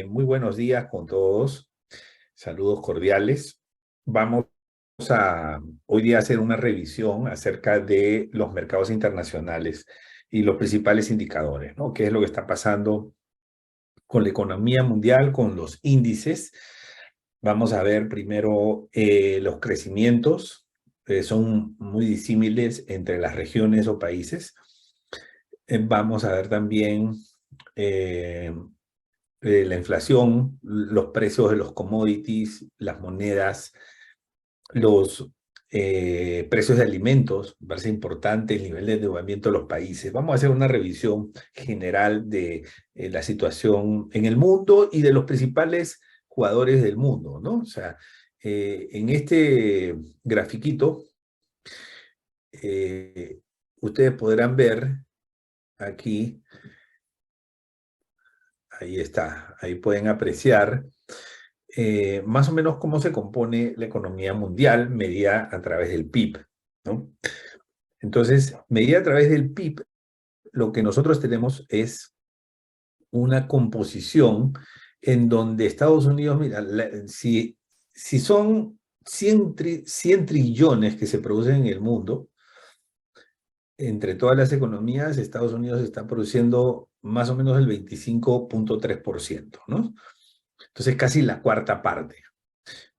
Muy buenos días con todos. Saludos cordiales. Vamos a hoy día hacer una revisión acerca de los mercados internacionales y los principales indicadores, ¿no? ¿Qué es lo que está pasando con la economía mundial, con los índices? Vamos a ver primero los crecimientos. Son muy disímiles entre las regiones o países. Vamos a ver también eh, la inflación, los precios de los commodities, las monedas, los precios de alimentos. Me parece importante el nivel de endeudamiento de los países. Vamos a hacer una revisión general de la situación en el mundo y de los principales jugadores del mundo, ¿no? O sea, en este grafiquito, eh, ustedes podrán ver aquí, ahí está, ahí pueden apreciar más o menos cómo se compone la economía mundial medida a través del PIB, ¿no? Entonces, medida a través del PIB, lo que nosotros tenemos es una composición en donde Estados Unidos, mira, si son 100 trillones que se producen en el mundo, entre todas las economías, Estados Unidos está produciendo más o menos el 25,3%, ¿no? Entonces, casi la cuarta parte.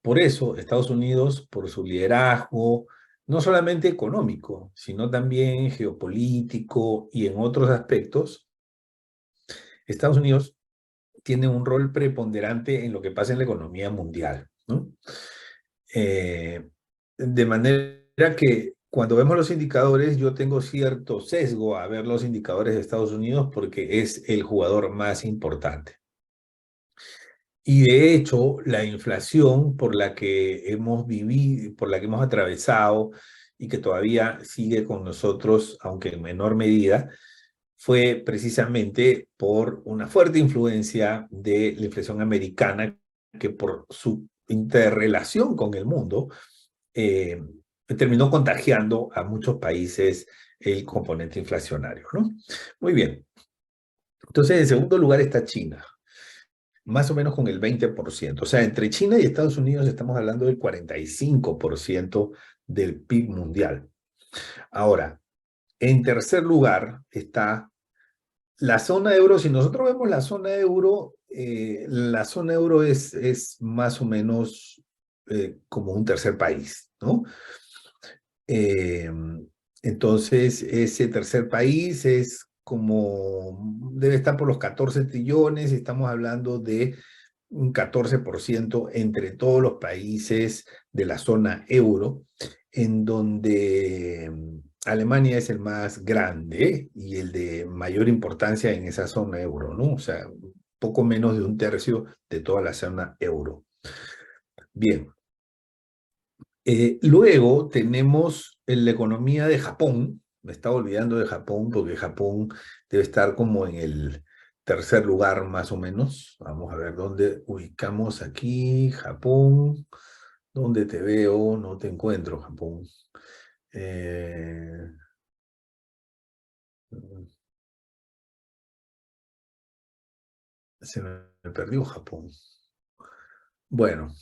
Por eso, Estados Unidos, por su liderazgo, no solamente económico, sino también geopolítico y en otros aspectos, Estados Unidos tiene un rol preponderante en lo que pasa en la economía mundial, ¿no? Eh, de manera que cuando vemos los indicadores, yo tengo cierto sesgo a ver los indicadores de Estados Unidos porque es el jugador más importante. Y de hecho, la inflación por la que hemos vivido, por la que hemos atravesado y que todavía sigue con nosotros, aunque en menor medida, fue precisamente por una fuerte influencia de la inflación americana, que por su interrelación con el mundo, eh, terminó contagiando a muchos países el componente inflacionario, ¿no? Muy bien. Entonces, en segundo lugar está China, más o menos con el 20%. O sea, entre China y Estados Unidos estamos hablando del 45% del PIB mundial. Ahora, en tercer lugar está la zona euro. Si nosotros vemos la zona euro es más o menos como un tercer país, ¿no? Eh, entonces, ese tercer país es como, debe estar por los 14 trillones, estamos hablando de un 14% entre todos los países de la zona euro, en donde Alemania es el más grande y el de mayor importancia en esa zona euro, ¿no? O sea, poco menos de un tercio de toda la zona euro. Bien. Luego tenemos la economía de Japón. Me estaba olvidando de Japón porque Japón debe estar como en el tercer lugar más o menos. Vamos a ver dónde ubicamos aquí Japón. ¿Dónde te veo? No te encuentro, Japón. Eh, Se me perdió Japón. Bueno,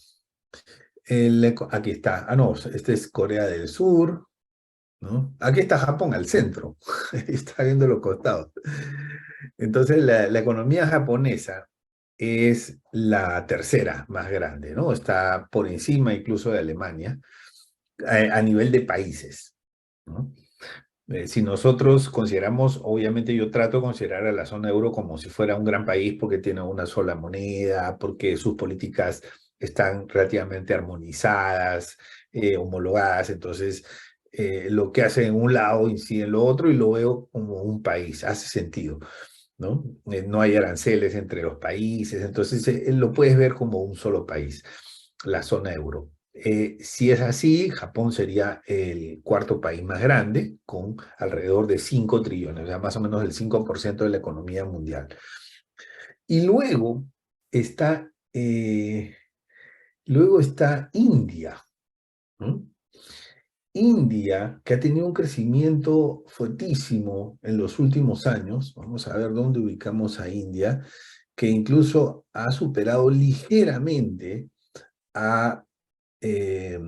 aquí está. Ah, no, este es Corea del Sur, ¿no? Aquí está Japón al centro. Está viendo los costados. Entonces, la economía japonesa es la tercera más grande, ¿no? Está por encima incluso de Alemania a nivel de países, ¿no? Si nosotros consideramos, obviamente yo trato de considerar a la zona euro como si fuera un gran país porque tiene una sola moneda, porque sus políticas están relativamente armonizadas, homologadas, entonces lo que hace en un lado incide en lo otro y lo veo como un país, hace sentido, ¿no? No hay aranceles entre los países, entonces lo puedes ver como un solo país, la zona euro. Si es así, Japón sería el cuarto país más grande, con alrededor de 5 trillones, o sea, más o menos el 5% de la economía mundial. Y está, eh, luego está India, ¿no? India, que ha tenido un crecimiento fuertísimo en los últimos años. Vamos a ver dónde ubicamos a India. que incluso ha superado ligeramente a, eh,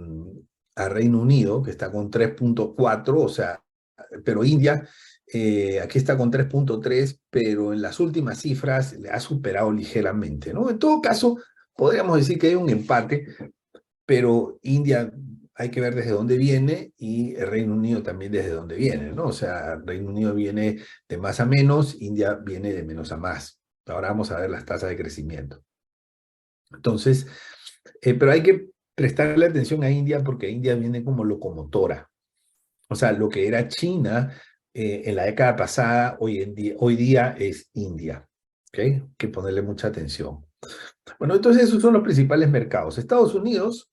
a Reino Unido, que está con 3,4, o sea, pero India, aquí está con 3,3, pero en las últimas cifras le ha superado ligeramente, ¿no? En todo caso, podríamos decir que hay un empate, pero India hay que ver desde dónde viene y el Reino Unido también desde dónde viene, ¿no? O sea, el Reino Unido viene de más a menos, India viene de menos a más. Ahora vamos a ver las tasas de crecimiento. Entonces, pero hay que prestarle atención a India porque India viene como locomotora. O sea, lo que era China en la década pasada, hoy día es India. ¿Ok? Hay que ponerle mucha atención. Bueno, entonces esos son los principales mercados. Estados Unidos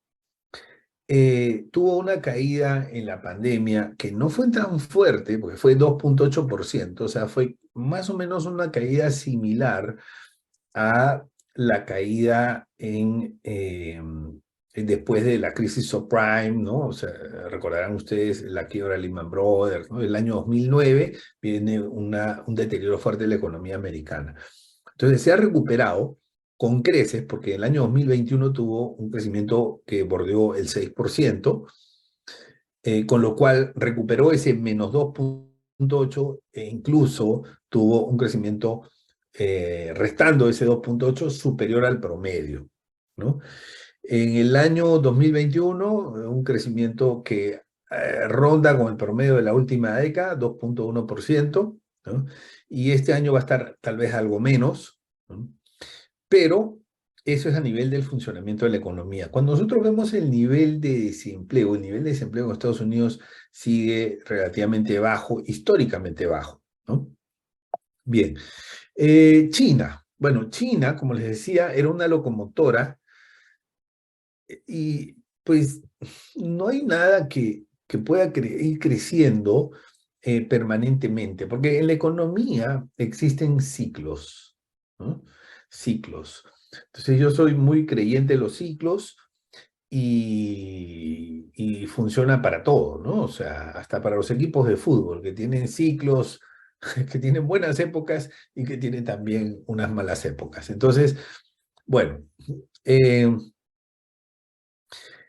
tuvo una caída en la pandemia que no fue tan fuerte, porque fue 2,8%, o sea, fue más o menos una caída similar a la caída después de la crisis subprime, ¿no? O sea, recordarán ustedes la quiebra de Lehman Brothers, ¿no? El año 2009 viene un deterioro fuerte de la economía americana. Entonces se ha recuperado con creces, porque el año 2021 tuvo un crecimiento que bordeó el 6%, con lo cual recuperó ese menos 2,8 e incluso tuvo un crecimiento restando ese 2,8 superior al promedio, ¿no? En el año 2021, un crecimiento que ronda con el promedio de la última década, 2,1%, ¿no? Y este año va a estar tal vez algo menos, ¿no? Pero eso es a nivel del funcionamiento de la economía. Cuando nosotros vemos el nivel de desempleo en Estados Unidos sigue relativamente bajo, históricamente bajo, ¿no? Bien. China. Bueno, China, como les decía, era una locomotora y pues no hay nada que pueda ir creciendo permanentemente, porque en la economía existen ciclos, ¿no? Ciclos. Entonces yo soy muy creyente de los ciclos y funciona para todo, ¿no? O sea, hasta para los equipos de fútbol que tienen ciclos, que tienen buenas épocas y que tienen también unas malas épocas. Entonces, bueno, eh,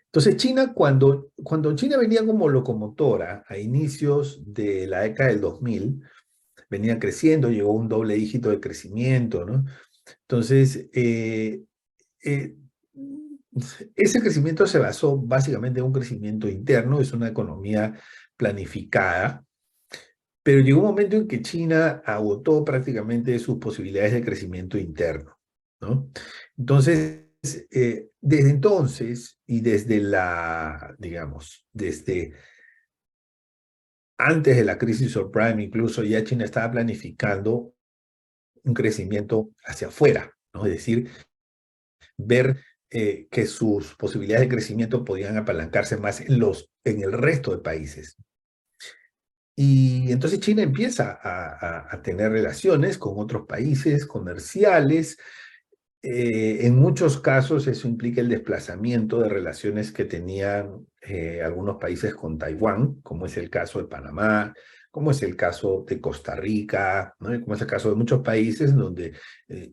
entonces China, cuando China venía como locomotora a inicios de la década del 2000, venía creciendo, llegó a un doble dígito de crecimiento, ¿no? Entonces, eh, ese crecimiento se basó básicamente en un crecimiento interno, es una economía planificada, pero llegó un momento en que China agotó prácticamente sus posibilidades de crecimiento interno, ¿no? Entonces, desde entonces y desde digamos, desde antes de la crisis subprime, incluso ya China estaba planificando un crecimiento hacia afuera, ¿no? Es decir, ver que sus posibilidades de crecimiento podían apalancarse más en el resto de países. Y entonces China empieza a tener relaciones con otros países comerciales. En muchos casos eso implica el desplazamiento de relaciones que tenían algunos países con Taiwán, como es el caso de Panamá, como es el caso de Costa Rica, ¿no? Y como es el caso de muchos países donde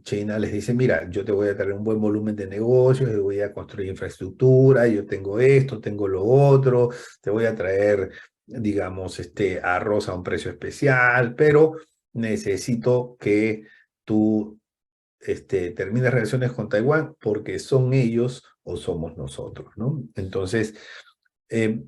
China les dice, mira, yo te voy a traer un buen volumen de negocios, te voy a construir infraestructura, yo tengo esto, tengo lo otro, te voy a traer, digamos, arroz a un precio especial, pero necesito que tú termines relaciones con Taiwán porque son ellos o somos nosotros, ¿no? Entonces, eh,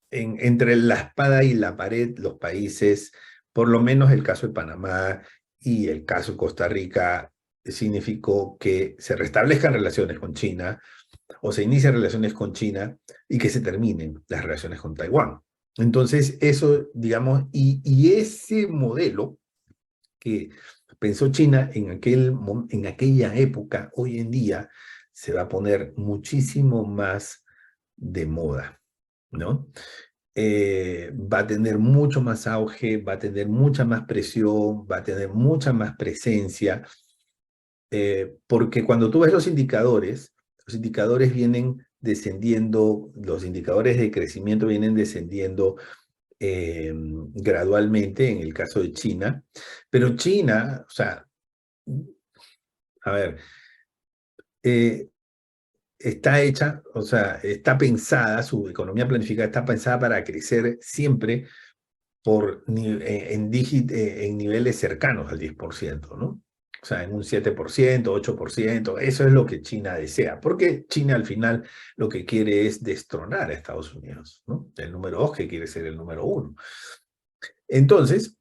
entre la espada y la pared, los países, por lo menos el caso de Panamá y el caso de Costa Rica, significó que se restablezcan relaciones con China o se inician relaciones con China y que se terminen las relaciones con Taiwán. Entonces, eso, digamos, y ese modelo que pensó China en aquella época, hoy en día se va a poner muchísimo más de moda, ¿no? Va a tener mucho más auge, va a tener mucha más presión, va a tener mucha más presencia, porque cuando tú ves los indicadores vienen descendiendo, los indicadores de crecimiento vienen descendiendo gradualmente en el caso de China, pero China, o sea, A ver, eh, está hecha, o sea, está pensada, su economía planificada está pensada para crecer siempre en niveles cercanos al 10%, ¿no? O sea, en un 7%, 8%, eso es lo que China desea, porque China al final lo que quiere es destronar a Estados Unidos, ¿no? El número 2 que quiere ser el número 1. Entonces,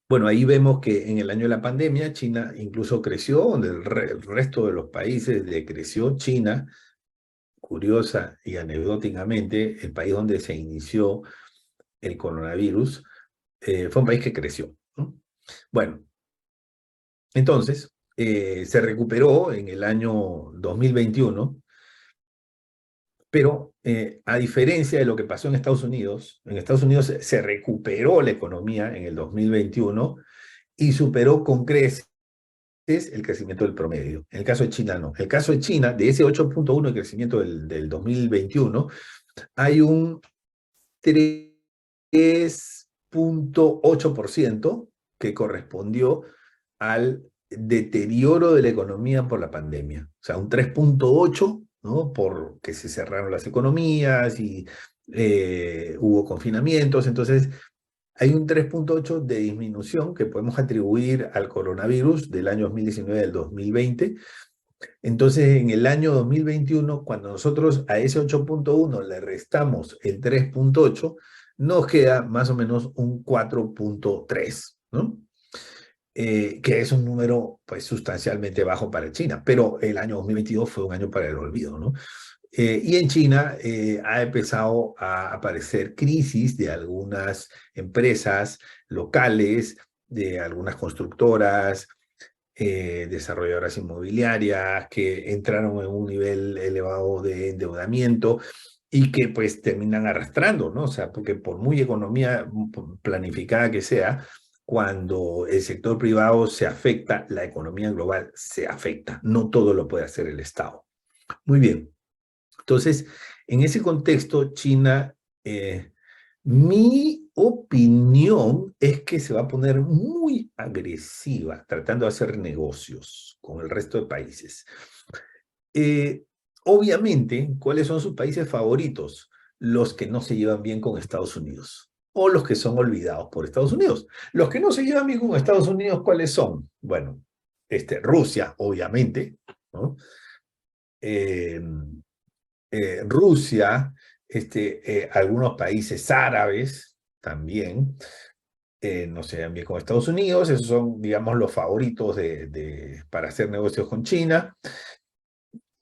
bueno, ahí vemos que en el año de la pandemia China incluso creció, donde el resto de los países decreció. China, curiosa y anecdóticamente, el país donde se inició el coronavirus, fue un país que creció, ¿no? Bueno, entonces, se recuperó en el año 2021, pero a diferencia de lo que pasó en Estados Unidos se recuperó la economía en el 2021 y superó con creces el crecimiento del promedio. En el caso de China, no. En el caso de China, de ese 8.1 de crecimiento del 2021, hay un 3.8% que correspondió al deterioro de la economía por la pandemia. O sea, un 3.8, ¿no? Porque se cerraron las economías y hubo confinamientos. Entonces, hay un 3.8 de disminución que podemos atribuir al coronavirus del año 2019 al 2020. Entonces, en el año 2021, cuando nosotros a ese 8.1 le restamos el 3.8, nos queda más o menos un 4.3, ¿no? Que es un número pues sustancialmente bajo para China, pero el año 2022 fue un año para el olvido, ¿no? Y en China ha empezado a aparecer crisis de algunas empresas locales, de algunas constructoras, desarrolladoras inmobiliarias que entraron en un nivel elevado de endeudamiento y que pues terminan arrastrando, ¿no? O sea, porque por muy economía planificada que sea, cuando el sector privado se afecta, la economía global se afecta. No todo lo puede hacer el Estado. Muy bien. Entonces, en ese contexto, China, mi opinión es que se va a poner muy agresiva tratando de hacer negocios con el resto de países. Eh, Obviamente, ¿cuáles son sus países favoritos? Los que no se llevan bien con Estados Unidos o los que son olvidados por Estados Unidos. Los que no se llevan bien con Estados Unidos, ¿cuáles son? Bueno, Rusia, obviamente, ¿no? Eh, Rusia, algunos países árabes también, no se llevan bien con Estados Unidos, esos son, digamos, los favoritos para hacer negocios con China.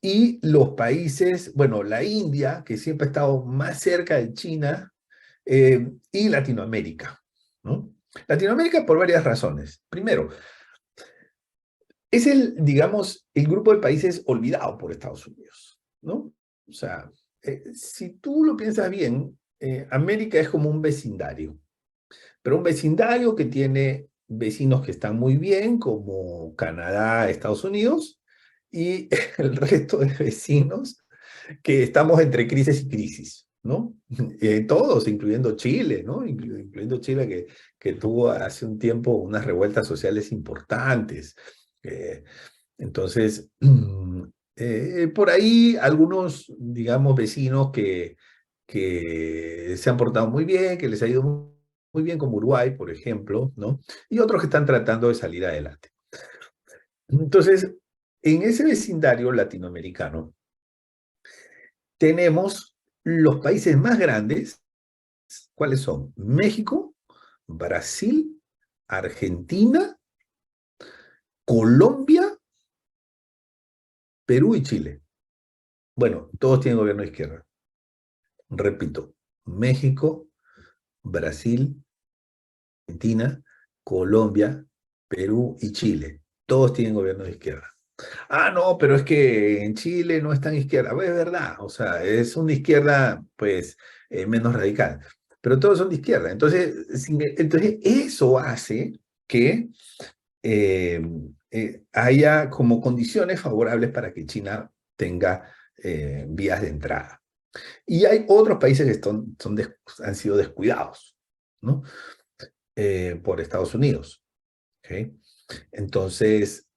Y los países, bueno, la India, que siempre ha estado más cerca de China, y Latinoamérica, ¿no? Latinoamérica por varias razones. Primero, es digamos, el grupo de países olvidado por Estados Unidos, ¿no? O sea, si tú lo piensas bien, América es como un vecindario, pero un vecindario que tiene vecinos que están muy bien, como Canadá, Estados Unidos, y el resto de vecinos que estamos entre crisis y crisis, ¿no? Todos, incluyendo Chile, ¿no? Incluyendo Chile que tuvo hace un tiempo unas revueltas sociales importantes. Eh, entonces, por ahí algunos, digamos, vecinos que se han portado muy bien, que les ha ido muy bien, como Uruguay, por ejemplo, ¿no? Y otros que están tratando de salir adelante. Entonces, en ese vecindario latinoamericano tenemos los países más grandes. ¿Cuáles son? México, Brasil, Argentina, Colombia, Perú y Chile. Bueno, todos tienen gobierno de izquierda. Repito, México, Brasil, Argentina, Colombia, Perú y Chile. Todos tienen gobierno de izquierda. Ah, no, pero es que en Chile no es tan izquierda. Pues es verdad, o sea, es una izquierda, pues, menos radical. Pero todos son de izquierda. Entonces eso hace que eh, haya como condiciones favorables para que China tenga vías de entrada. Y hay otros países que han sido descuidados, ¿no? Por Estados Unidos. ¿Ok? Entonces,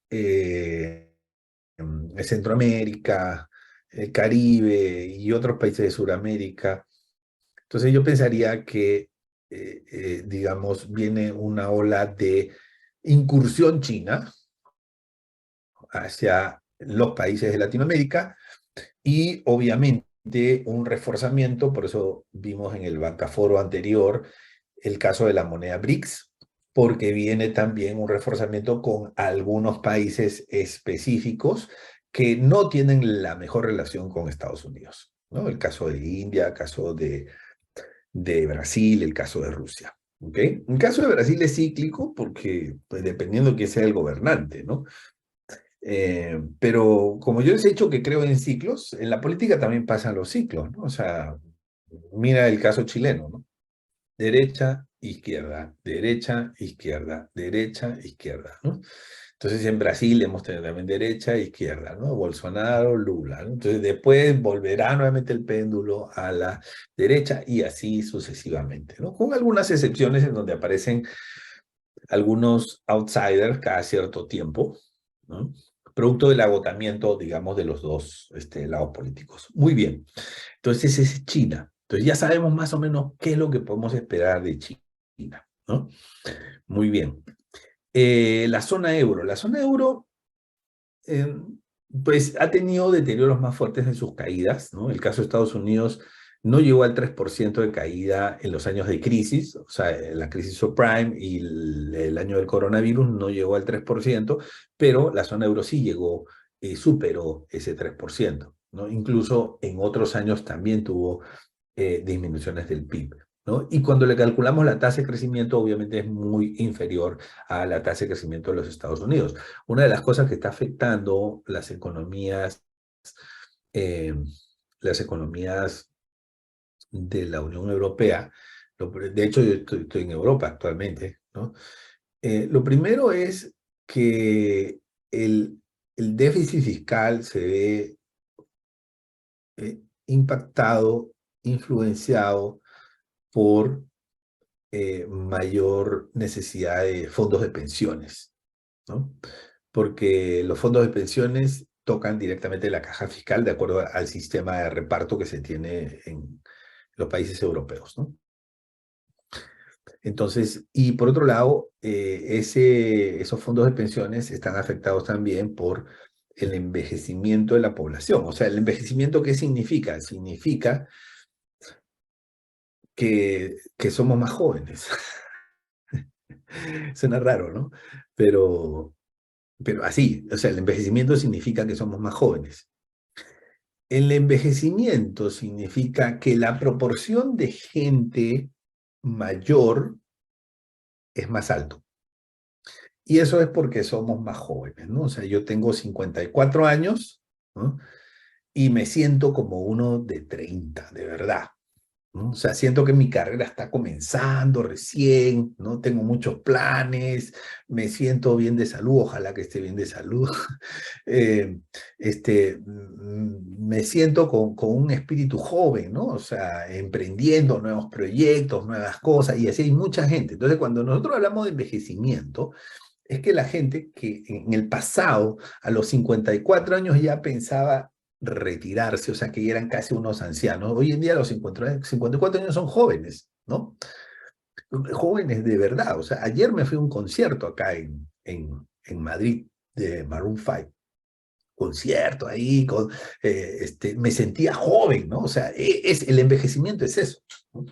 Centroamérica, el Caribe y otros países de Sudamérica. Entonces yo pensaría que, digamos, viene una ola de incursión china hacia los países de Latinoamérica y obviamente un reforzamiento, por eso vimos en el Bancaforo anterior el caso de la moneda BRICS, porque viene también un reforzamiento con algunos países específicos que no tienen la mejor relación con Estados Unidos, ¿no? El caso de India, el caso de Brasil, el caso de Rusia. ¿Ok? El caso de Brasil es cíclico porque, pues, dependiendo de quién sea el gobernante, ¿no? Pero como yo les he dicho que creo en ciclos, en la política también pasan los ciclos, ¿no? O sea, mira el caso chileno, ¿no? Derecha, izquierda, derecha, izquierda, derecha, izquierda, ¿no? Entonces en Brasil hemos tenido también derecha e izquierda, ¿no? Bolsonaro, Lula, ¿no? Entonces después volverá nuevamente el péndulo a la derecha y así sucesivamente, ¿no? Con algunas excepciones en donde aparecen algunos outsiders cada cierto tiempo, ¿no? Producto del agotamiento, digamos, de los dos lados políticos. Muy bien. Entonces, ese es China. Entonces, ya sabemos más o menos qué es lo que podemos esperar de China, ¿no? Muy bien. La zona euro. La zona euro, eh, pues, ha tenido deterioros más fuertes en sus caídas, ¿no? El caso de Estados Unidos no llegó al 3% de caída en los años de crisis, o sea, la crisis subprime y el año del coronavirus no llegó al 3%, pero la zona euro sí llegó, superó ese 3%, ¿no? Incluso en otros años también tuvo disminuciones del PIB, ¿no? Y cuando le calculamos la tasa de crecimiento, obviamente es muy inferior a la tasa de crecimiento de los Estados Unidos. Una de las cosas que está afectando eh, las economías de la Unión Europea, de hecho yo estoy en Europa actualmente, ¿no? Lo primero es que el, el déficit fiscal se ve impactado, influenciado por mayor necesidad de fondos de pensiones, ¿no? Porque los fondos de pensiones tocan directamente la caja fiscal de acuerdo al sistema de reparto que se tiene en los países europeos, ¿no? Entonces, y por otro lado, esos fondos de pensiones están afectados también por el envejecimiento de la población. O sea, ¿el envejecimiento qué significa? Significa que somos más jóvenes. Suena raro, ¿no? Pero, pero así, o sea, el envejecimiento significa que somos más jóvenes. El envejecimiento significa que la proporción de gente mayor es más alto. Y eso es porque somos más jóvenes, ¿no? O sea, yo tengo 54 años, ¿no? Y me siento como uno de 30, de verdad, ¿no? O sea, siento que mi carrera está comenzando recién, ¿no? Tengo muchos planes, me siento bien de salud, ojalá que esté bien de salud. Eh, me siento con un espíritu joven, ¿no? O sea, emprendiendo nuevos proyectos, nuevas cosas, y así hay mucha gente. Entonces, cuando nosotros hablamos de envejecimiento, es que la gente que en el pasado, a los 54 años, ya pensaba retirarse, o sea, que ya eran casi unos ancianos. Hoy en día los 54 años son jóvenes, ¿no? Jóvenes de verdad. O sea, ayer me fui a un concierto acá en Madrid de Maroon 5. Concierto ahí, me sentía joven, ¿no? O sea, el envejecimiento es eso, ¿no?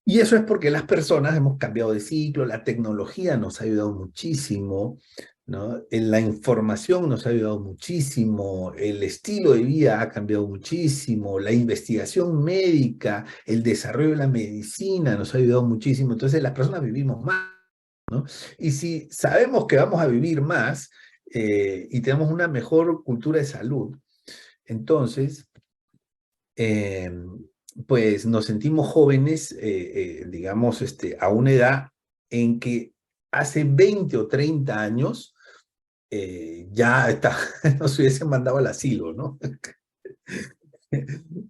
Y eso es porque las personas hemos cambiado de ciclo, la tecnología nos ha ayudado muchísimo, ¿no? En la información nos ha ayudado muchísimo, el estilo de vida ha cambiado muchísimo, la investigación médica, el desarrollo de la medicina nos ha ayudado muchísimo. Entonces las personas vivimos más, ¿no? Y si sabemos que vamos a vivir más y tenemos una mejor cultura de salud, entonces eh, pues nos sentimos jóvenes, digamos, a una edad en que hace 20 o 30 años ya está, nos hubiesen mandado al asilo, ¿no?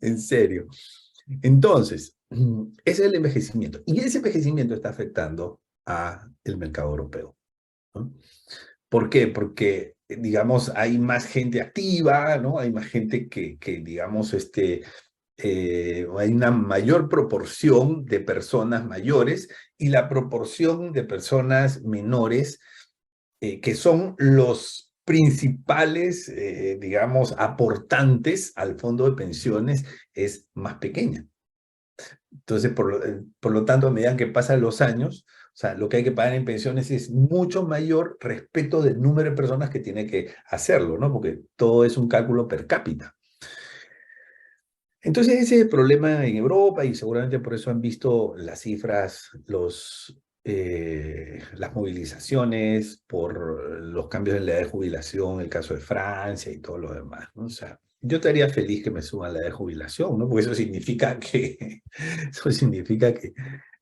En serio. Entonces, ese es el envejecimiento. Y ese envejecimiento está afectando a el mercado europeo, ¿no? ¿Por qué? Porque, digamos, hay más gente activa, ¿no? Hay más gente que digamos, hay una mayor proporción de personas mayores y la proporción de personas menores, que son los principales, digamos, aportantes al fondo de pensiones, es más pequeña. Entonces, por lo tanto, a medida que pasan los años, o sea, lo que hay que pagar en pensiones es mucho mayor respecto del número de personas que tiene que hacerlo, ¿no? Porque todo es un cálculo per cápita. Entonces, ese es el problema en Europa y seguramente por eso han visto las cifras, las movilizaciones por los cambios en la edad de jubilación, el caso de Francia y todo lo demás, ¿no? O sea, yo estaría feliz que me suban la edad de jubilación, ¿no? Porque eso significa que, eso significa que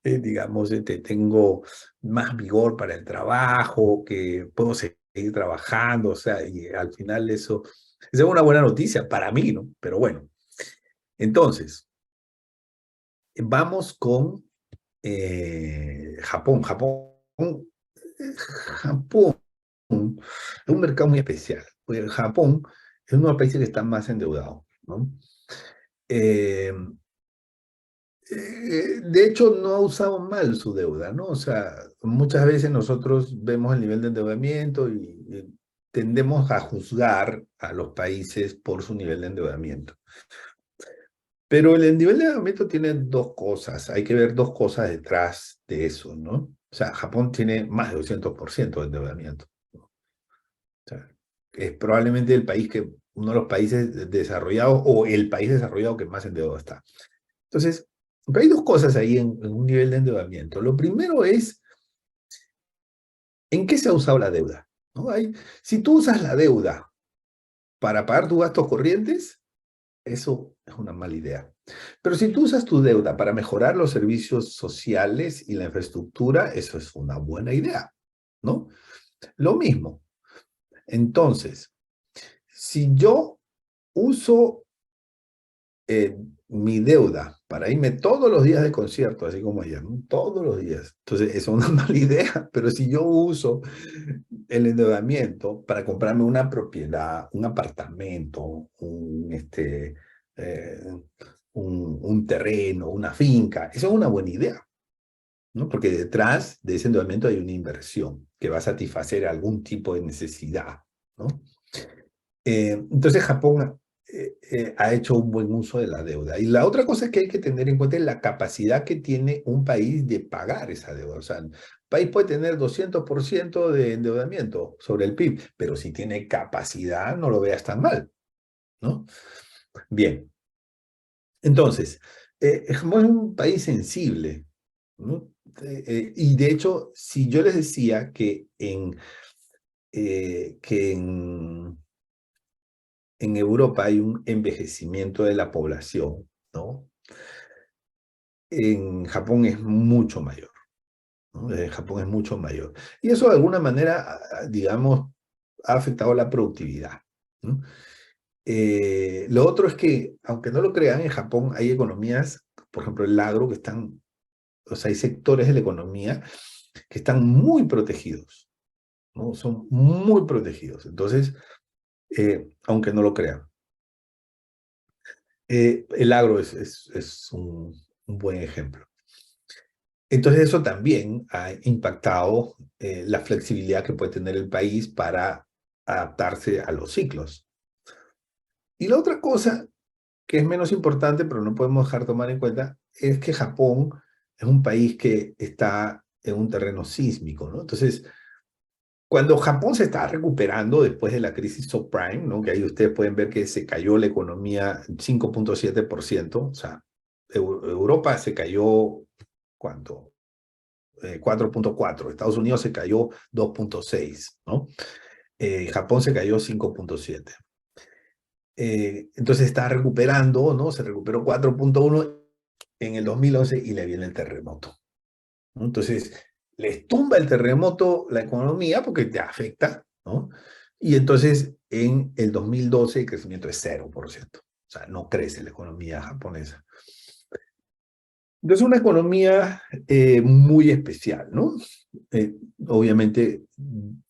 digamos, tengo más vigor para el trabajo, que puedo seguir trabajando, o sea, y al final eso es una buena noticia para mí, ¿no? Pero bueno. Entonces, vamos con Japón. Japón es un mercado muy especial, porque Japón es uno de los países que está más endeudado, ¿no? Eh, de hecho, no ha usado mal su deuda, ¿no? O sea, muchas veces nosotros vemos el nivel de endeudamiento y tendemos a juzgar a los países por su nivel de endeudamiento. Pero el nivel de endeudamiento tiene dos cosas, hay que ver dos cosas detrás de eso, ¿no? O sea, Japón tiene más de 200% de endeudamiento, ¿no? O sea, es probablemente el país uno de los países desarrollados o el país desarrollado que más endeudado está. Entonces, pero hay dos cosas ahí en un nivel de endeudamiento. Lo primero es, ¿en qué se ha usado la deuda? ¿No? Si tú usas la deuda para pagar tus gastos corrientes, eso es una mala idea. Pero si tú usas tu deuda para mejorar los servicios sociales y la infraestructura, eso es una buena idea, ¿no? Lo mismo. Entonces, si yo uso mi deuda para irme todos los días de concierto, así como ayer, ¿no? Todos los días. Entonces, eso es una mala idea, pero si yo uso el endeudamiento para comprarme una propiedad, un apartamento, eh, un terreno, una finca, eso es una buena idea, ¿no? Porque detrás de ese endeudamiento hay una inversión que va a satisfacer algún tipo de necesidad, ¿no? Entonces Japón ha hecho un buen uso de la deuda. Y la otra cosa que hay que tener en cuenta es la capacidad que tiene un país de pagar esa deuda. O sea, un país puede tener 200% de endeudamiento sobre el PIB, pero si tiene capacidad, no lo veas tan mal, ¿no? Bien, entonces, Japón es un país sensible, ¿no? Y de hecho, si yo les decía que en Europa hay un envejecimiento de la población, ¿no? En Japón es mucho mayor, ¿no? En Japón es mucho mayor. Y eso de alguna manera, digamos, ha afectado la productividad, ¿no? Lo otro es que, aunque no lo crean, en Japón hay economías, por ejemplo, el agro, o sea, hay sectores de la economía que están muy protegidos, ¿no? Son muy protegidos. Entonces, aunque no lo crean. El agro es un buen ejemplo. Entonces eso también ha impactado la flexibilidad que puede tener el país para adaptarse a los ciclos. Y la otra cosa que es menos importante, pero no podemos dejar tomar en cuenta, es que Japón es un país que está en un terreno sísmico, ¿no? Entonces, cuando Japón se está recuperando después de la crisis subprime, ¿no? Que ahí ustedes pueden ver que se cayó la economía 5,7%, o sea, Europa se cayó, ¿cuánto? 4,4. Estados Unidos se cayó 2,6, ¿no? Japón se cayó 5,7. Entonces está recuperando, ¿no? Se recuperó 4,1 en el 2011 y le viene el terremoto, ¿no? Entonces, les tumba el terremoto la economía porque te afecta, ¿no? Y entonces en el 2012 el crecimiento es 0%. O sea, no crece la economía japonesa. Entonces, una economía muy especial, ¿no? Obviamente,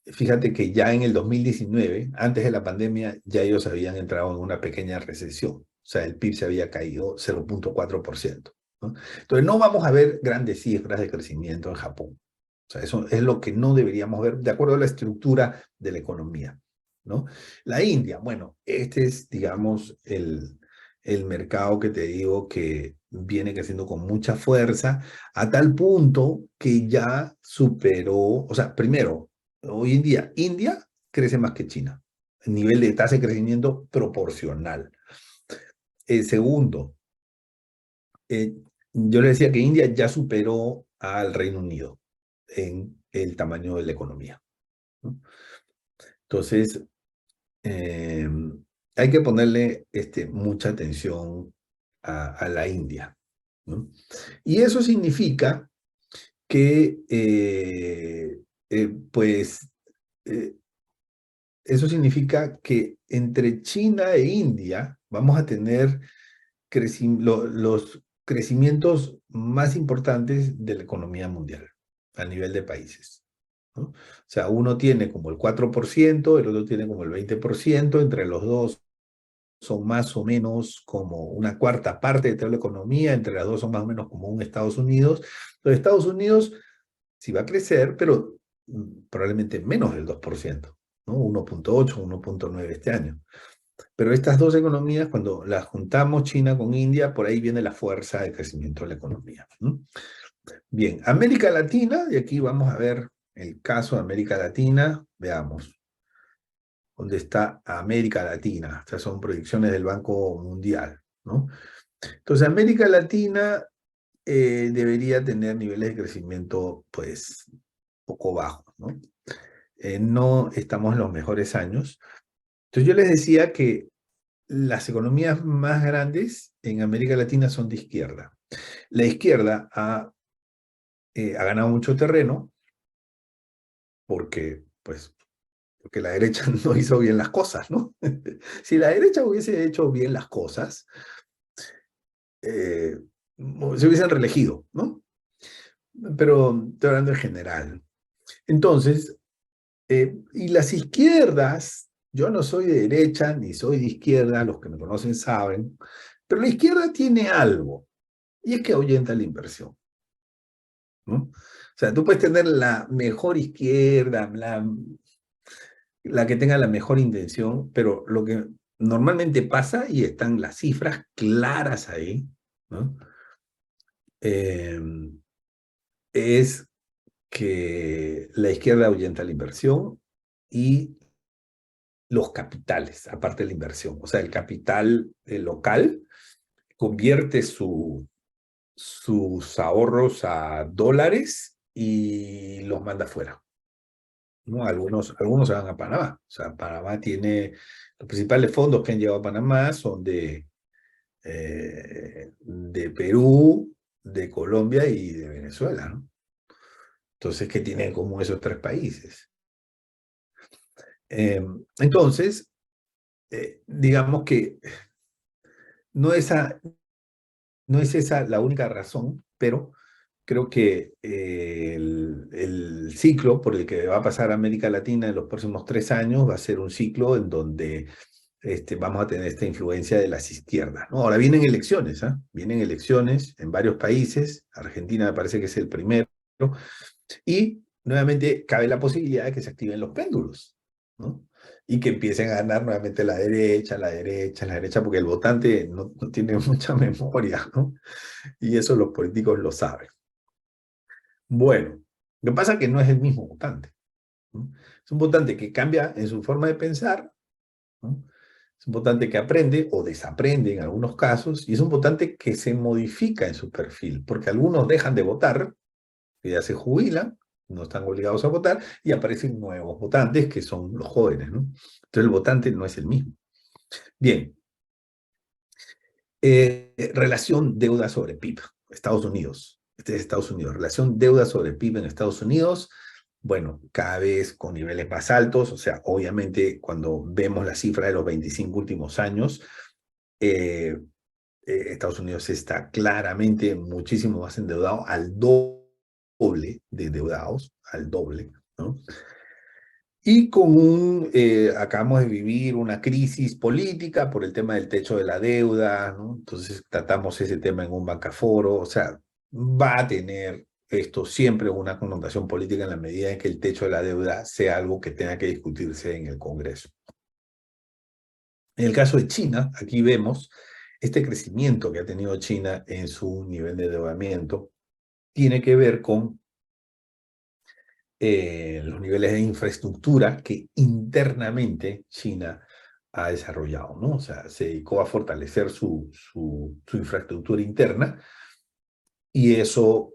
fíjate que ya en el 2019, antes de la pandemia, ya ellos habían entrado en una pequeña recesión. O sea, el PIB se había caído 0,4%, ¿no? Entonces, no vamos a ver grandes cifras de crecimiento en Japón. O sea, eso es lo que no deberíamos ver de acuerdo a la estructura de la economía, ¿no? La India, bueno, este es, digamos, el mercado que te digo que viene creciendo con mucha fuerza, a tal punto que ya superó, o sea, primero, hoy en día, India crece más que China, el nivel de tasa de crecimiento proporcional. Segundo, eh, yo le decía que India ya superó al Reino Unido en el tamaño de la economía, ¿no? Entonces, eh, hay que ponerle mucha atención a la India, ¿no? Y eso significa que, pues, eh, eso significa que entre China e India vamos a tener los crecimientos más importantes de la economía mundial a nivel de países, ¿no? O sea, uno tiene como el 4%, el otro tiene como el 20%, entre los dos son más o menos como una cuarta parte de toda la economía, entre las dos son más o menos como un Estados Unidos. Entonces, Estados Unidos sí va a crecer, pero probablemente menos del 2%, ¿no? 1,8, 1,9 este año. Pero estas dos economías, cuando las juntamos, China con India, por ahí viene la fuerza de crecimiento de la economía, ¿no? Bien, América Latina, y aquí vamos a ver el caso de América Latina, veamos. ¿Dónde está América Latina? Estas son proyecciones del Banco Mundial, ¿no? Entonces, América Latina debería tener niveles de crecimiento, pues, poco bajos, ¿no? No estamos en los mejores años. Entonces, yo les decía que las economías más grandes en América Latina son de izquierda. La izquierda ha ganado mucho terreno porque, pues, porque la derecha no hizo bien las cosas, ¿no? Si la derecha hubiese hecho bien las cosas, eh, se hubiesen reelegido, ¿no? Pero estoy hablando en general. Entonces, y las izquierdas, yo no soy de derecha ni soy de izquierda, los que me conocen saben, pero la izquierda tiene algo, y es que ahuyenta la inversión, ¿no? O sea, tú puedes tener la mejor izquierda, la que tenga la mejor intención, pero lo que normalmente pasa, y están las cifras claras ahí, ¿no? Eh, es que la izquierda ahuyenta la inversión y los capitales, aparte de la inversión. O sea, el capital local convierte sus ahorros a dólares y los manda afuera, ¿no? Algunos se van a Panamá. O sea, Panamá tiene, los principales fondos que han llegado a Panamá son de Perú, de Colombia y de Venezuela, ¿no? Entonces, ¿qué tienen en común esos tres países? Entonces, digamos que no, no es esa la única razón, pero creo que el ciclo por el que va a pasar América Latina en los próximos 3 años va a ser un ciclo en donde vamos a tener esta influencia de las izquierdas, ¿no? Ahora vienen elecciones, ¿ah? Vienen elecciones en varios países, Argentina me parece que es el primero, y nuevamente cabe la posibilidad de que se activen los péndulos, ¿no? Y que empiecen a ganar nuevamente la derecha, la derecha, la derecha, porque el votante no tiene mucha memoria, ¿no? Y eso los políticos lo saben. Bueno, lo que pasa es que no es el mismo votante, ¿no? Es un votante que cambia en su forma de pensar, ¿no? Es un votante que aprende o desaprende en algunos casos, y es un votante que se modifica en su perfil, porque algunos dejan de votar, que ya se jubilan, no están obligados a votar, y aparecen nuevos votantes, que son los jóvenes, ¿no? Entonces el votante no es el mismo. Bien, relación deuda sobre PIB, Estados Unidos. Este es Estados Unidos. Relación deuda sobre PIB en Estados Unidos, bueno, cada vez con niveles más altos. O sea, obviamente cuando vemos la cifra de los 25 últimos años, eh, Estados Unidos está claramente muchísimo más endeudado, al doble de endeudados, al doble, ¿no? Y acabamos de vivir una crisis política por el tema del techo de la deuda, ¿no? Entonces tratamos ese tema en un bancaforo, o sea, va a tener esto siempre una connotación política en la medida en que el techo de la deuda sea algo que tenga que discutirse en el Congreso. En el caso de China, aquí vemos este crecimiento que ha tenido China en su nivel de endeudamiento, tiene que ver con los niveles de infraestructura que internamente China ha desarrollado, ¿no? O sea, se dedicó a fortalecer su infraestructura interna y eso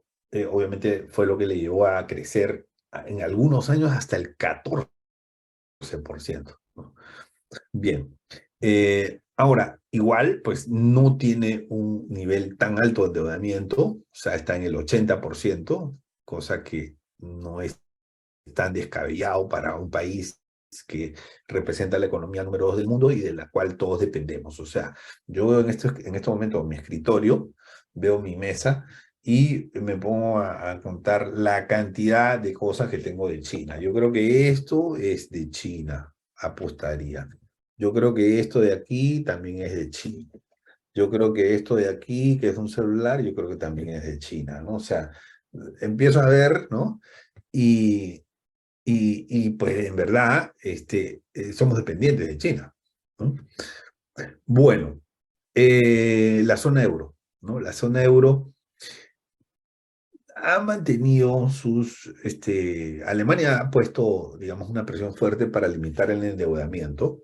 obviamente fue lo que le llevó a crecer en algunos años hasta el 14%, ¿no? Bien. Ahora, igual, pues no tiene un nivel tan alto de endeudamiento, o sea, está en el 80%, cosa que no es tan descabellado para un país que representa la economía número 2 del mundo y de la cual todos dependemos. O sea, yo veo en este momento mi escritorio, veo mi mesa y me pongo a contar la cantidad de cosas que tengo de China. Yo creo que esto es de China, apostaría. Yo creo que esto de aquí también es de China. Yo creo que esto de aquí, que es un celular, yo creo que también es de China, ¿no? O sea, empiezo a ver, ¿no? Y, pues en verdad somos dependientes de China, ¿no? Bueno, la zona euro, ¿no? La zona euro ha mantenido Alemania ha puesto, digamos, una presión fuerte para limitar el endeudamiento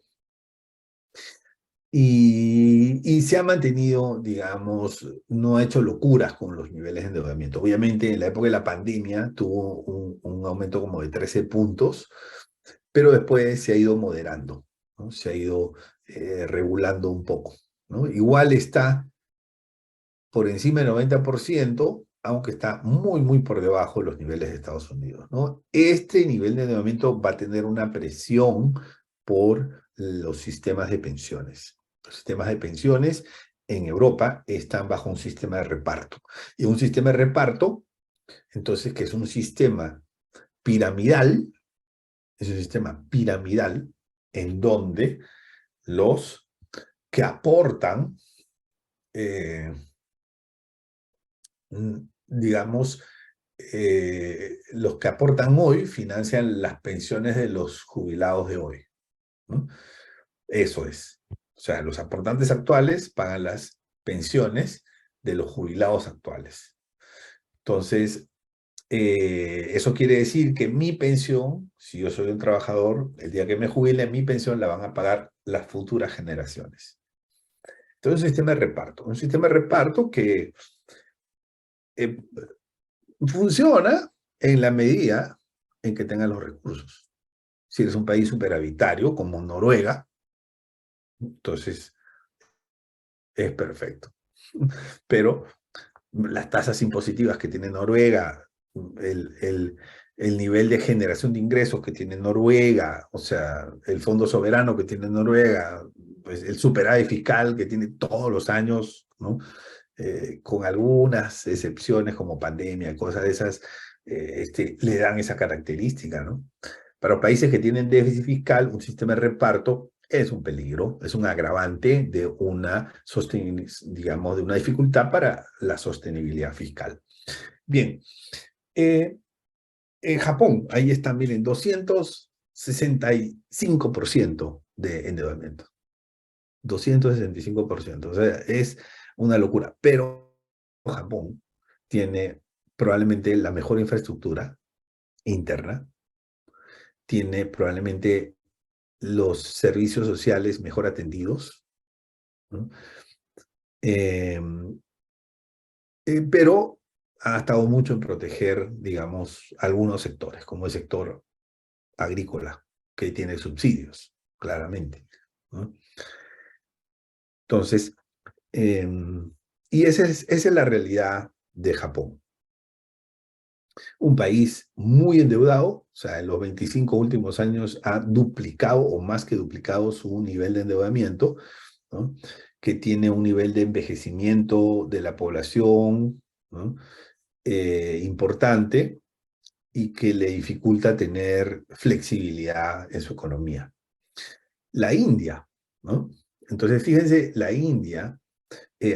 y se ha mantenido, digamos, no ha hecho locuras con los niveles de endeudamiento. Obviamente, en la época de la pandemia tuvo un aumento como de 13 puntos, pero después se ha ido moderando, ¿no? Se ha ido regulando un poco, ¿no? Igual está por encima del 90%, aunque está muy, muy por debajo de los niveles de Estados Unidos, ¿no? Este nivel de endeudamiento va a tener una presión por los sistemas de pensiones. Los sistemas de pensiones en Europa están bajo un sistema de reparto. Y un sistema de reparto, entonces, que es un sistema piramidal, es un sistema piramidal en donde los que aportan, eh, digamos, los que aportan hoy financian las pensiones de los jubilados de hoy, ¿no? Eso es. O sea, los aportantes actuales pagan las pensiones de los jubilados actuales. Entonces, eso quiere decir que mi pensión, si yo soy un trabajador, el día que me jubile, mi pensión la van a pagar las futuras generaciones. Entonces, un sistema de reparto que eh, funciona en la medida en que tengan los recursos. Si eres un país superavitario como Noruega, entonces es perfecto. Pero las tasas impositivas que tiene Noruega, el, el, el nivel de generación de ingresos que tiene Noruega, o sea, el fondo soberano que tiene Noruega, pues el superávit fiscal que tiene todos los años, ¿no? Con algunas excepciones como pandemia, cosas de esas, le dan esa característica, ¿no? Para los países que tienen déficit fiscal, un sistema de reparto es un peligro, es un agravante de digamos, de una dificultad para la sostenibilidad fiscal. Bien, en Japón, ahí están, miren, 265% de endeudamiento. 265%, o sea, es una locura. Pero Japón tiene probablemente la mejor infraestructura interna, tiene probablemente los servicios sociales mejor atendidos, ¿no? Eh, pero ha estado mucho en proteger, digamos, algunos sectores, como el sector agrícola, que tiene subsidios, claramente, ¿no? Entonces, y esa es la realidad de Japón. Un país muy endeudado, o sea, en los 25 últimos años ha duplicado o más que duplicado su nivel de endeudamiento, ¿no? que tiene un nivel de envejecimiento de la población, ¿no? Importante y que le dificulta tener flexibilidad en su economía. La India, ¿no? Entonces, fíjense, la India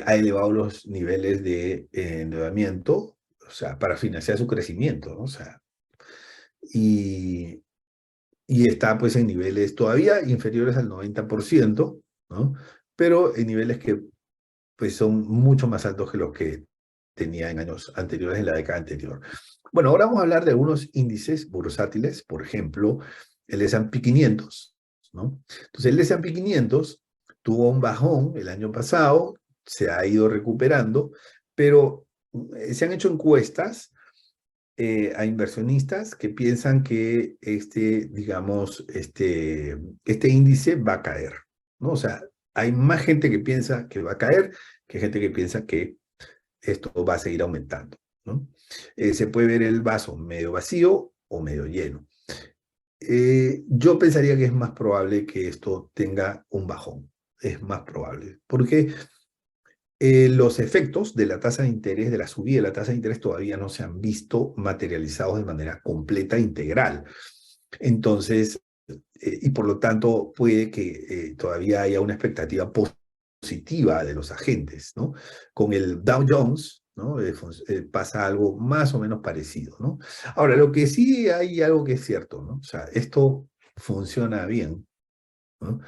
ha elevado los niveles de endeudamiento, o sea, para financiar su crecimiento, ¿no? O sea, y, y está pues en niveles todavía inferiores al 90%, ¿no? Pero en niveles que pues son mucho más altos que los que tenía en años anteriores, en la década anterior. Bueno, ahora vamos a hablar de algunos índices bursátiles, por ejemplo, el S&P 500, ¿no? Entonces, el S&P 500 tuvo un bajón el año pasado, se ha ido recuperando, pero se han hecho encuestas a inversionistas que piensan que digamos, este índice va a caer, ¿no? O sea, hay más gente que piensa que va a caer que gente que piensa que esto va a seguir aumentando, ¿no? Se puede ver el vaso medio vacío o medio lleno. Yo pensaría que es más probable que esto tenga un bajón, es más probable, porque los efectos de la tasa de interés, de la subida de la tasa de interés, todavía no se han visto materializados de manera completa, integral. Entonces, y por lo tanto puede que todavía haya una expectativa positiva de los agentes, ¿no? Con el Dow Jones, ¿no? Pasa algo más o menos parecido, ¿no? Ahora, lo que sí hay algo que es cierto, ¿no? O sea, esto funciona bien, ¿no?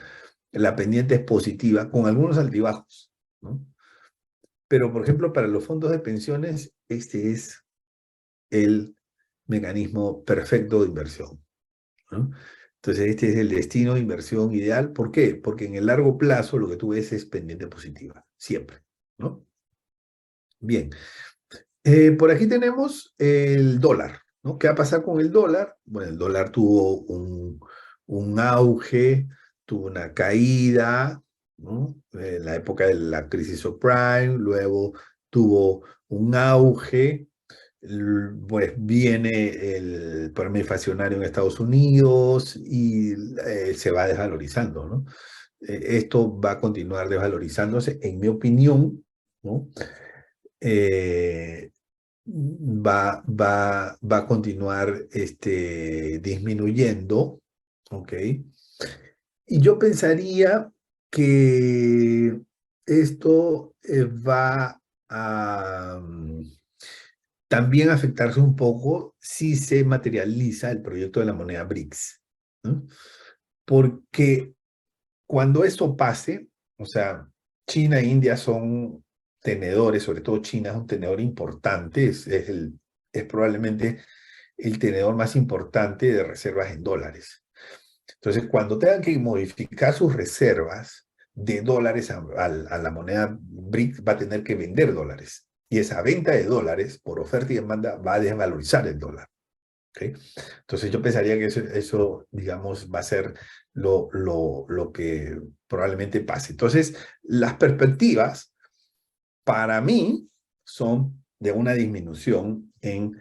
La pendiente es positiva, con algunos altibajos, ¿no? Pero, por ejemplo, para los fondos de pensiones, este es el mecanismo perfecto de inversión, ¿no? Entonces, este es el destino de inversión ideal. ¿Por qué? Porque en el largo plazo lo que tú ves es pendiente positiva, siempre, ¿no? Bien, por aquí tenemos el dólar, ¿no? ¿Qué va a pasar con el dólar? Bueno, el dólar tuvo un auge, tuvo una caída, ¿no? En la época de la crisis subprime, luego tuvo un auge, pues viene el problema inflacionario en Estados Unidos y se va desvalorizando, ¿no? Esto va a continuar desvalorizándose, en mi opinión, ¿no? Eh, va a continuar disminuyendo, ¿ok? Y yo pensaría que esto va a también afectarse un poco si se materializa el proyecto de la moneda BRICS, ¿no? Porque cuando esto pase, o sea, China e India son tenedores, sobre todo China es un tenedor importante, es probablemente el tenedor más importante de reservas en dólares. Entonces, cuando tengan que modificar sus reservas de dólares a la moneda BRICS, va a tener que vender dólares. Y esa venta de dólares, por oferta y demanda, va a desvalorizar el dólar. ¿Okay? Entonces, yo pensaría que eso, digamos, va a ser lo que probablemente pase. Entonces, las perspectivas, para mí, son de una disminución en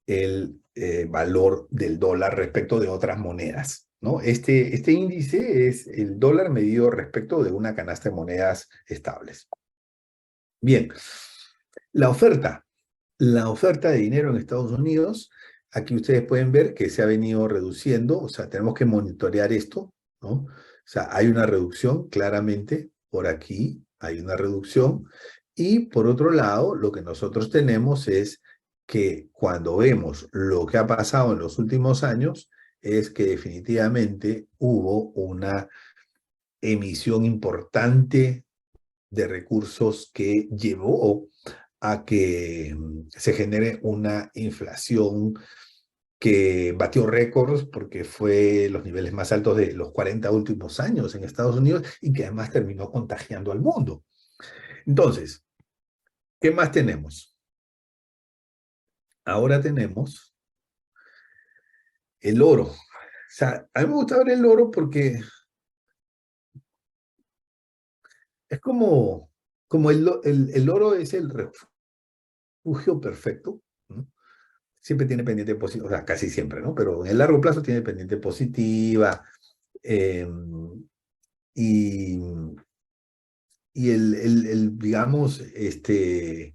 el valor del dólar respecto de otras monedas, ¿no? Este índice es el dólar medido respecto de una canasta de monedas estables. Bien, la oferta. La oferta de dinero en Estados Unidos, aquí ustedes pueden ver que se ha venido reduciendo, o sea, tenemos que monitorear esto, ¿no? O sea, hay una reducción, claramente, por aquí hay una reducción, y por otro lado, lo que nosotros tenemos es que cuando vemos lo que ha pasado en los últimos años, es que definitivamente hubo una emisión importante de recursos que llevó a que se genere una inflación que batió récords porque fue los niveles más altos de los 40 últimos años en Estados Unidos y que además terminó contagiando al mundo. Entonces, ¿qué más tenemos? Ahora tenemos el oro. O sea, a mí me gusta ver el oro porque es como el oro es el refugio perfecto, ¿no? Siempre tiene pendiente positiva, o sea, casi siempre, ¿no? Pero en el largo plazo tiene pendiente positiva, eh, y, y digamos, si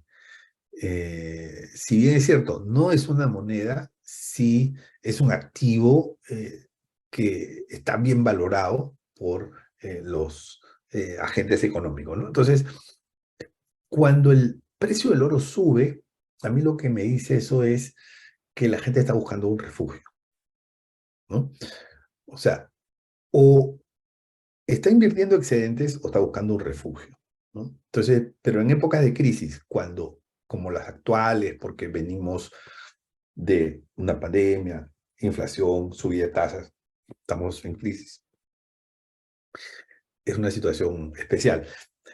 bien es cierto, no es una moneda, sí es un activo que está bien valorado por los agentes económicos, ¿no? Entonces, cuando el precio del oro sube, a mí lo que me dice eso es que la gente está buscando un refugio, ¿no? O sea, o está invirtiendo excedentes o está buscando un refugio, ¿no? Entonces, pero en épocas de crisis, cuando, como las actuales, porque venimos de una pandemia, inflación, subida de tasas, estamos en crisis, es una situación especial.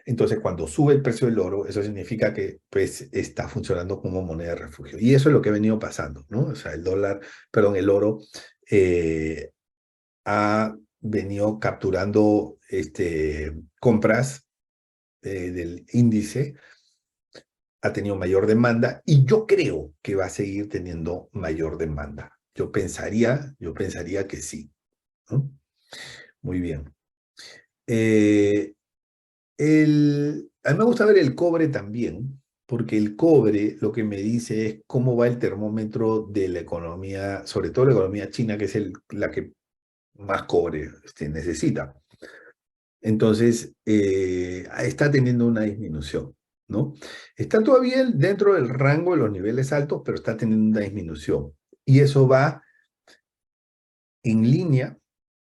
Entonces, cuando sube el precio del oro, eso significa que pues, está funcionando como moneda de refugio. Y eso es lo que ha venido pasando, ¿no? O sea, el oro eh, ha venido capturando compras del índice, ha tenido mayor demanda y yo creo que va a seguir teniendo mayor demanda. Yo pensaría que sí, ¿no? Muy bien. Eh, a mí me gusta ver el cobre también, porque el cobre lo que me dice es cómo va el termómetro de la economía, sobre todo la economía china, que es la que más cobre necesita. Entonces, está teniendo una disminución, ¿no? Está todavía dentro del rango de los niveles altos, pero está teniendo una disminución. Y eso va en línea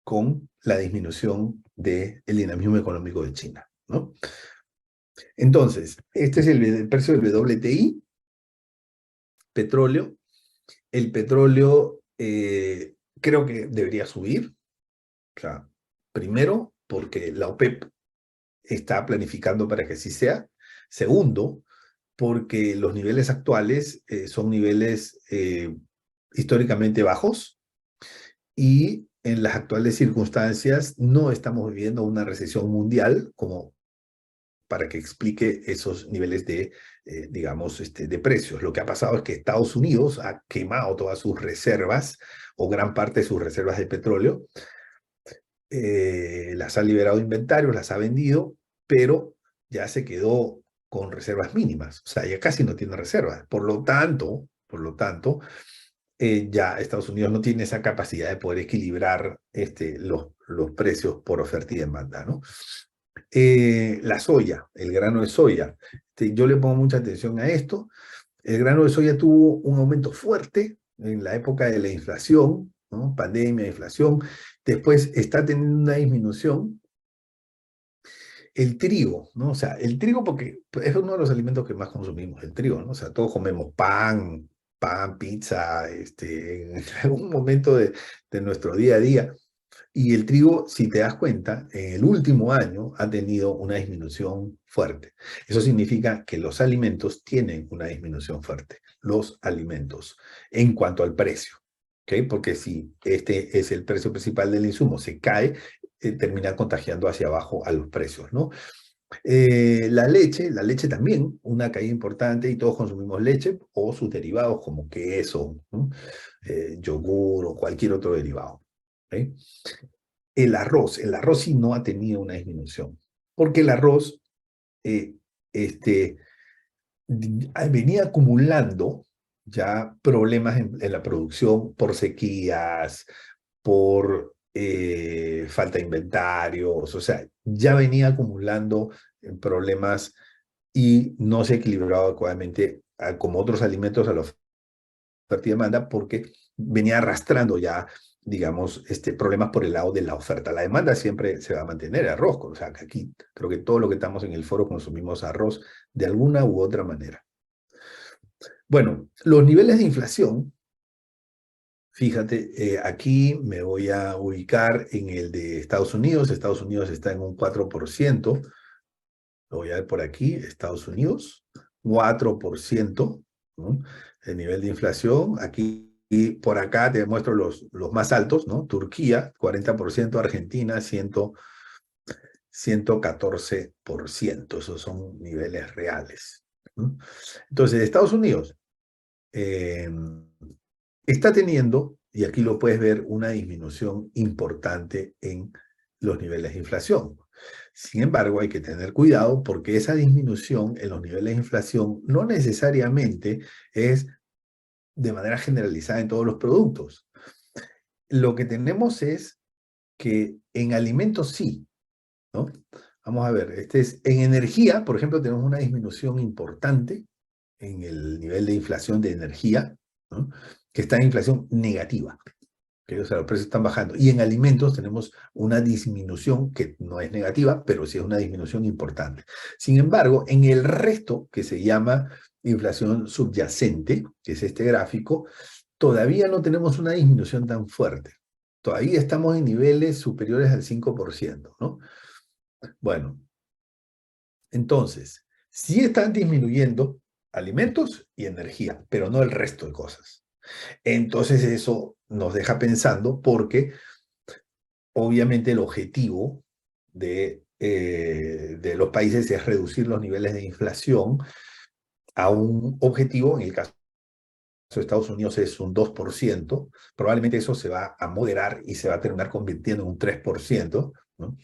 con la disminución del dinamismo económico de China, ¿no? Entonces, este es el precio del WTI, petróleo. El petróleo creo que debería subir. O sea, primero, porque la OPEP está planificando para que así sea. Segundo, porque los niveles actuales son niveles históricamente bajos y en las actuales circunstancias no estamos viviendo una recesión mundial como para que explique esos niveles de, digamos, de precios. Lo que ha pasado es que Estados Unidos ha quemado todas sus reservas o gran parte de sus reservas de petróleo, las ha liberado de inventarios, las ha vendido, pero ya se quedó con reservas mínimas, o sea, ya casi no tiene reservas. Por lo tanto, ya Estados Unidos no tiene esa capacidad de poder equilibrar los precios por oferta y demanda, ¿no? La soya, el grano de soya. Yo le pongo mucha atención a esto. El grano de soya tuvo un aumento fuerte en la época de la inflación, ¿no? Pandemia, inflación. Después está teniendo una disminución. El trigo, ¿no? O sea, el trigo porque es uno de los alimentos que más consumimos, el trigo, ¿no? O sea, todos comemos pan, pizza, en algún momento de nuestro día a día. Y el trigo, si te das cuenta, en el último año ha tenido una disminución fuerte. Eso significa que los alimentos tienen una disminución fuerte, los alimentos, en cuanto al precio. ¿Ok? Porque si este es el precio principal del insumo, se cae, termina contagiando hacia abajo a los precios, ¿no? La leche también, una caída importante y todos consumimos leche o sus derivados como queso, ¿no? Yogur o cualquier otro derivado. ¿Ok? El arroz sí no ha tenido una disminución, porque el arroz eh, este, venía acumulando ya problemas en la producción por sequías, por falta de inventarios, o sea, ya venía acumulando problemas y no se equilibraba adecuadamente como otros alimentos a la oferta y demanda porque venía arrastrando ya, digamos, problemas por el lado de la oferta. La demanda siempre se va a mantener, arroz, o sea, que aquí creo que todo lo que estamos en el foro consumimos arroz de alguna u otra manera. Bueno, los niveles de inflación, fíjate, aquí me voy a ubicar en el de Estados Unidos. Estados Unidos está en un 4%. Lo voy a ver por aquí, Estados Unidos, 4%, ¿no? El nivel de inflación. Aquí y por acá te muestro los más altos, ¿no? Turquía, 40%, Argentina, 114%. Esos son niveles reales, ¿no? Entonces, Estados Unidos eh, está teniendo, y aquí lo puedes ver, una disminución importante en los niveles de inflación. Sin embargo, hay que tener cuidado porque esa disminución en los niveles de inflación no necesariamente es de manera generalizada en todos los productos. Lo que tenemos es que en alimentos sí, ¿no? Vamos a ver, en energía, por ejemplo, tenemos una disminución importante en el nivel de inflación de energía, ¿no? Que está en inflación negativa. O sea, los precios están bajando. Y en alimentos tenemos una disminución que no es negativa, pero sí es una disminución importante. Sin embargo, en el resto, que se llama inflación subyacente, que es este gráfico, todavía no tenemos una disminución tan fuerte. Todavía estamos en niveles superiores al 5%, ¿no? Bueno, entonces, sí están disminuyendo alimentos y energía, pero no el resto de cosas. Entonces eso nos deja pensando porque obviamente el objetivo de los países es reducir los niveles de inflación a un objetivo, en el caso de Estados Unidos es un 2%, probablemente eso se va a moderar y se va a terminar convirtiendo en un 3%, ¿no?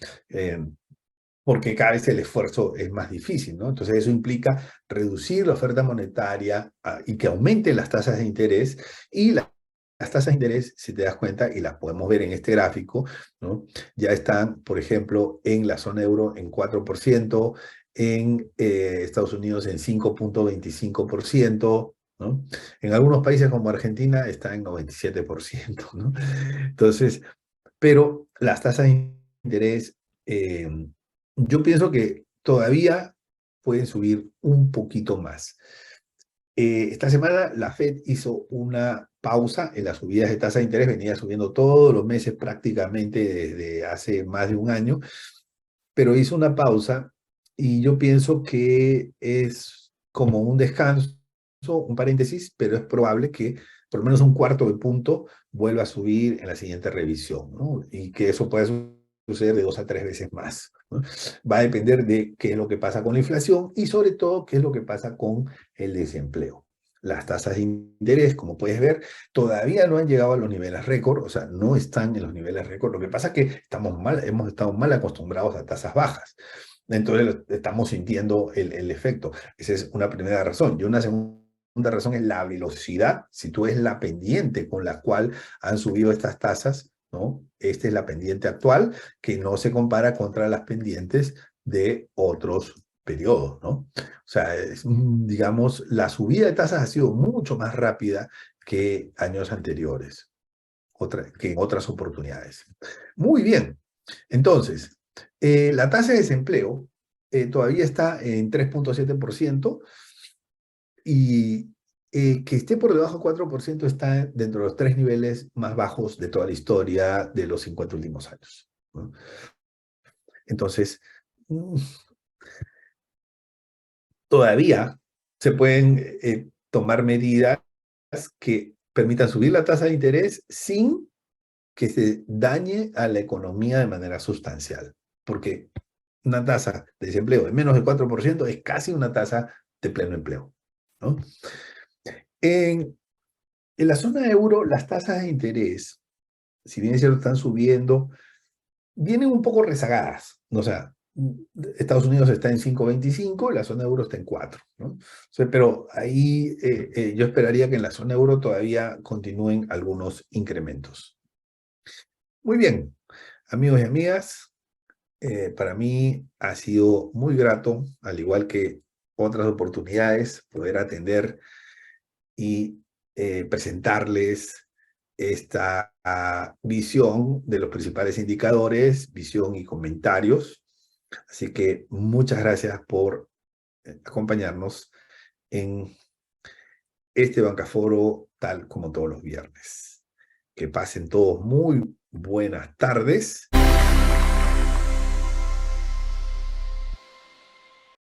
Porque cada vez el esfuerzo es más difícil, ¿no? Entonces eso implica reducir la oferta monetaria y que aumenten las tasas de interés y las tasas de interés, si te das cuenta, y las podemos ver en este gráfico, ¿no? Ya están, por ejemplo, en la zona euro en 4%, en Estados Unidos en 5.25%, ¿no? En algunos países como Argentina está en 97%, ¿no? Entonces, pero las tasas de interés, yo pienso que todavía pueden subir un poquito más. Esta semana la Fed hizo una pausa en las subidas de tasa de interés, venía subiendo todos los meses prácticamente desde hace más de un año, pero hizo una pausa y yo pienso que es como un descanso, un paréntesis, pero es probable que por lo menos un cuarto de punto vuelva a subir en la siguiente revisión, ¿no? Y que eso pueda suceder de 2 a 3 veces más, ¿no? Va a depender de qué es lo que pasa con la inflación y sobre todo qué es lo que pasa con el desempleo. Las tasas de interés, como puedes ver, todavía no han llegado a los niveles récord, o sea, no están en los niveles récord. Lo que pasa es que hemos estado mal acostumbrados a tasas bajas. Entonces estamos sintiendo el efecto. Esa es una primera razón. Y una segunda razón es la velocidad. Si tú ves la pendiente con la cual han subido estas tasas, ¿no? Esta es la pendiente actual que no se compara contra las pendientes de otros periodos, ¿no? O sea, digamos, la subida de tasas ha sido mucho más rápida que años anteriores, que en otras oportunidades. Muy bien. Entonces, la tasa de desempleo todavía está en 3.7% y que esté por debajo del 4% está dentro de los 3 niveles más bajos de toda la historia de los 50 últimos años, ¿no? Entonces, todavía se pueden tomar medidas que permitan subir la tasa de interés sin que se dañe a la economía de manera sustancial. Porque una tasa de desempleo de menos del 4% es casi una tasa de pleno empleo, ¿no? En, en la zona euro, las tasas de interés, si bien es cierto, están subiendo, vienen un poco rezagadas. O sea, Estados Unidos está en 5.25, la zona euro está en 4, ¿no? O sea, pero ahí yo esperaría que en la zona euro todavía continúen algunos incrementos. Muy bien, amigos y amigas, para mí ha sido muy grato, al igual que otras oportunidades, poder atender y presentarles esta visión de los principales indicadores, visión y comentarios. Así que muchas gracias por acompañarnos en este Bancaforo tal como todos los viernes. Que pasen todos muy buenas tardes.